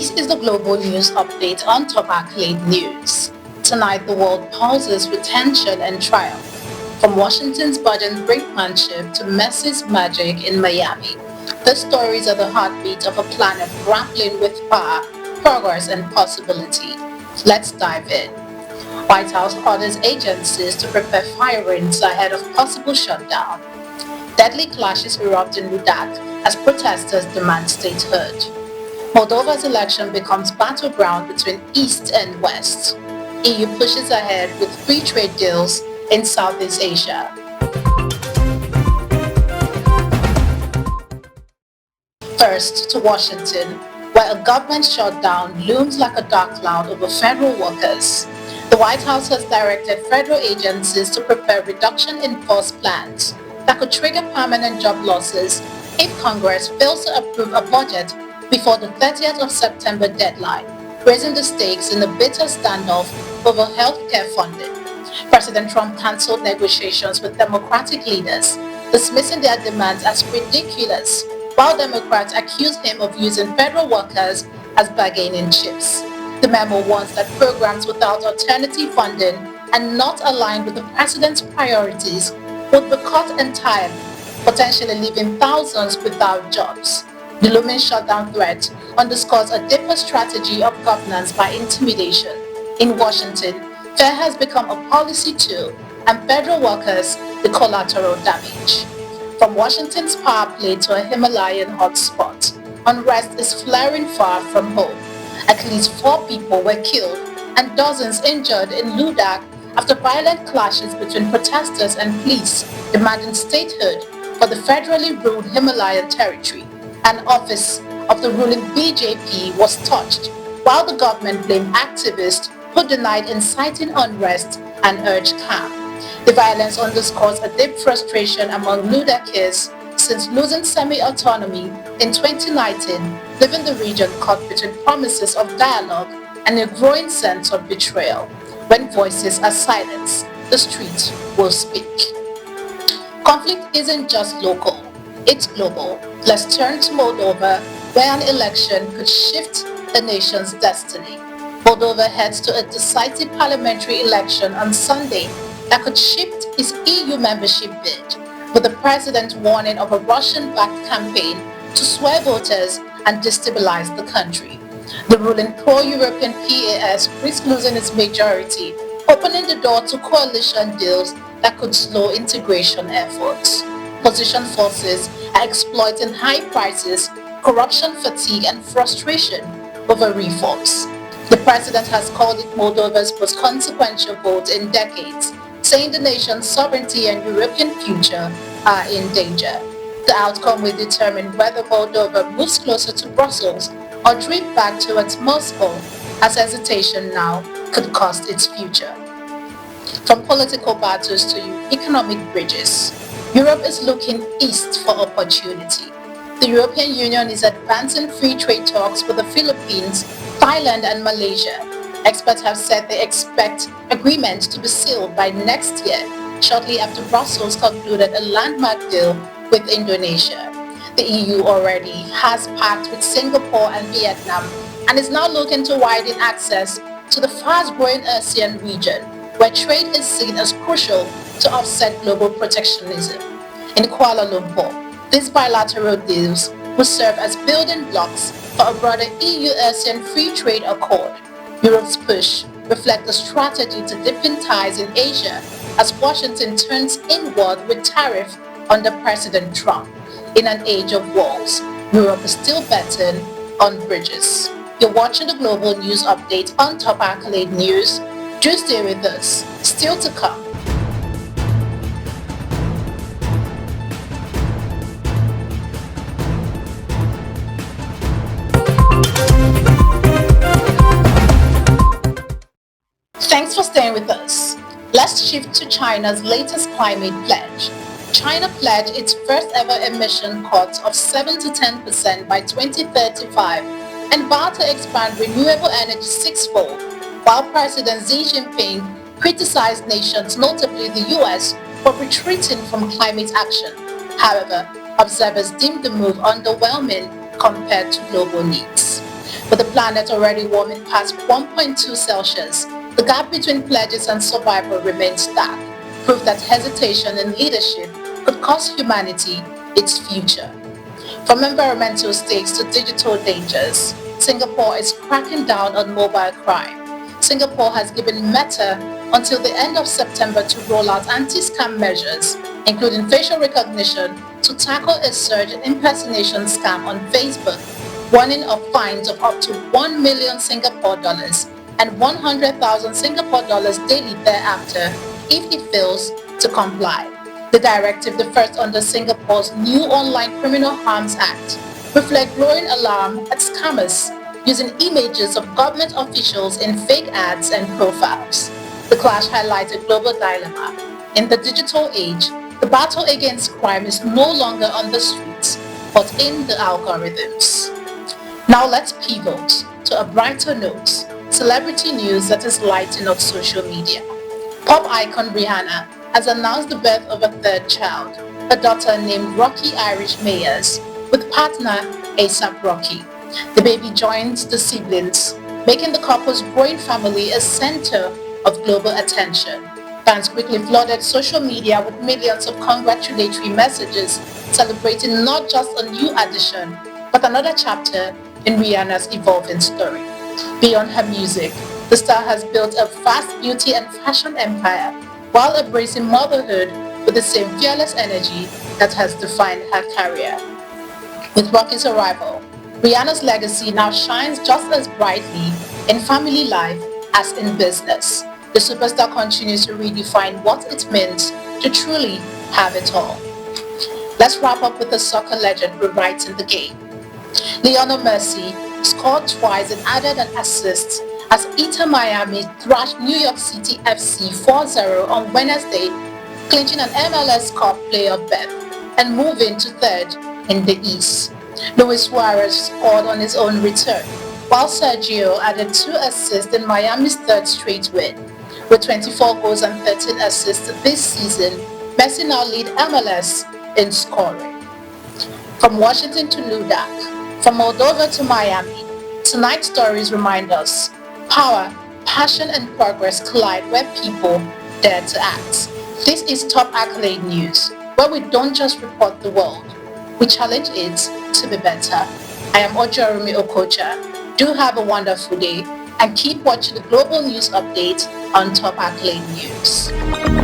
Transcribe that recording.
This is the global news update on top Accolade News. Tonight, the world pauses with tension and triumph. From Washington's budget brinkmanship to Messi's magic in Miami, the stories are the heartbeat of a planet grappling with power, progress, and possibility. Let's dive in. White House orders agencies to prepare firings ahead of possible shutdown. Deadly clashes erupt in Ladakh as protesters demand statehood. Moldova's election becomes battleground between East and West. EU pushes ahead with free trade deals in Southeast Asia. First to Washington, where a government shutdown looms like a dark cloud over federal workers. The White House has directed federal agencies to prepare reduction in force plans that could trigger permanent job losses if Congress fails to approve a budget before the 30th of September deadline, raising the stakes in a bitter standoff over healthcare funding. President Trump cancelled negotiations with Democratic leaders, dismissing their demands as ridiculous, while Democrats accused him of using federal workers as bargaining chips. The memo warns that programs without alternative funding and not aligned with the president's priorities would be cut entirely, potentially leaving thousands without jobs. The looming shutdown threat underscores a deeper strategy of governance by intimidation. In Washington, fear has become a policy tool, and federal workers the collateral damage. From Washington's power play to a Himalayan hotspot, unrest is flaring far from home. At least 4 people were killed and dozens injured in Ladakh after violent clashes between protesters and police demanding statehood for the federally ruled Himalayan territory. An office of the ruling BJP was touched, while the government blamed activists who denied inciting unrest and urged calm. The violence underscores a deep frustration among Ladakhis since losing semi-autonomy in 2019, leaving the region caught between promises of dialogue and a growing sense of betrayal. When voices are silenced, the street will speak. Conflict isn't just local, it's global. Let's turn to Moldova, where an election could shift the nation's destiny. Moldova heads to a decisive parliamentary election on Sunday that could shift its EU membership bid, with the president warning of a Russian-backed campaign to sway voters and destabilize the country. The ruling pro-European PAS risks losing its majority, opening the door to coalition deals that could slow integration efforts. Opposition forces are exploiting high prices, corruption fatigue, and frustration over reforms. The president has called it Moldova's most consequential vote in decades, saying the nation's sovereignty and European future are in danger. The outcome will determine whether Moldova moves closer to Brussels or drift back towards Moscow, as hesitation now could cost its future. From political battles to economic bridges, Europe is looking east for opportunity. The European Union is advancing free trade talks with the Philippines, Thailand, and Malaysia. Experts have said they expect agreements to be sealed by next year, shortly after Brussels concluded a landmark deal with Indonesia. The EU already has pact with Singapore and Vietnam and is now looking to widen access to the fast-growing ASEAN region, where trade is seen as crucial to offset global protectionism. In Kuala Lumpur, these bilateral deals will serve as building blocks for a broader EU-ASEAN free trade accord. Europe's push reflects a strategy to deepen ties in Asia as Washington turns inward with tariffs under President Trump. In an age of walls, Europe is still betting on bridges. You're watching the global news update on Top Accolade News. Do stay with us. Still to come. Thanks for staying with us. Let's shift to China's latest climate pledge. China pledged its first ever emission cut of 7 to 10% by 2035 and vowed to expand renewable energy sixfold, while President Xi Jinping criticized nations, notably the US, for retreating from climate action. However, observers deemed the move underwhelming compared to global needs. With the planet already warming past 1.2 Celsius, the gap between pledges and survival remains stark, proof that hesitation in leadership could cost humanity its future. From environmental stakes to digital dangers, Singapore is cracking down on mobile crime. Singapore has given Meta until the end of September to roll out anti-scam measures, including facial recognition, to tackle a surge in impersonation scam on Facebook, warning of fines of up to 1 million Singapore dollars and 100,000 Singapore dollars daily thereafter if it fails to comply. The directive, the first under Singapore's new Online Criminal Harms Act, reflect growing alarm at scammers using images of government officials in fake ads and profiles. The clash highlights a global dilemma. In the digital age, the battle against crime is no longer on the streets, but in the algorithms. Now let's pivot to a brighter note, celebrity news that is lighting up social media. Pop icon Rihanna has announced the birth of a third child, a daughter named Rocky Irish Mayers, with partner A$AP Rocky. The baby joins the siblings, making the couple's growing family a center of global attention. Fans quickly flooded social media with millions of congratulatory messages celebrating not just a new addition, but another chapter in Rihanna's evolving story. Beyond her music, the star has built a vast beauty and fashion empire while embracing motherhood with the same fearless energy that has defined her career. With Rocky's arrival, Rihanna's legacy now shines just as brightly in family life as in business. The superstar continues to redefine what it means to truly have it all. Let's wrap up with a soccer legend rewriting the game. Lionel Messi scored twice and added an assist as Inter Miami thrashed New York City FC 4-0 on Wednesday, clinching an MLS Cup playoff berth and moving to third in the East. Luis Suarez scored on his own return, while Sergio added 2 assists in Miami's third straight win. With 24 goals and 13 assists this season, Messi now leads MLS in scoring. From Washington to Ladakh, from Moldova to Miami, tonight's stories remind us power, passion and progress collide where people dare to act. This is Top Accolade News, where we don't just report the world, we challenge it to be better. I am Ojorumi Okocha. Do have a wonderful day and keep watching the global news update on Top Accolade News.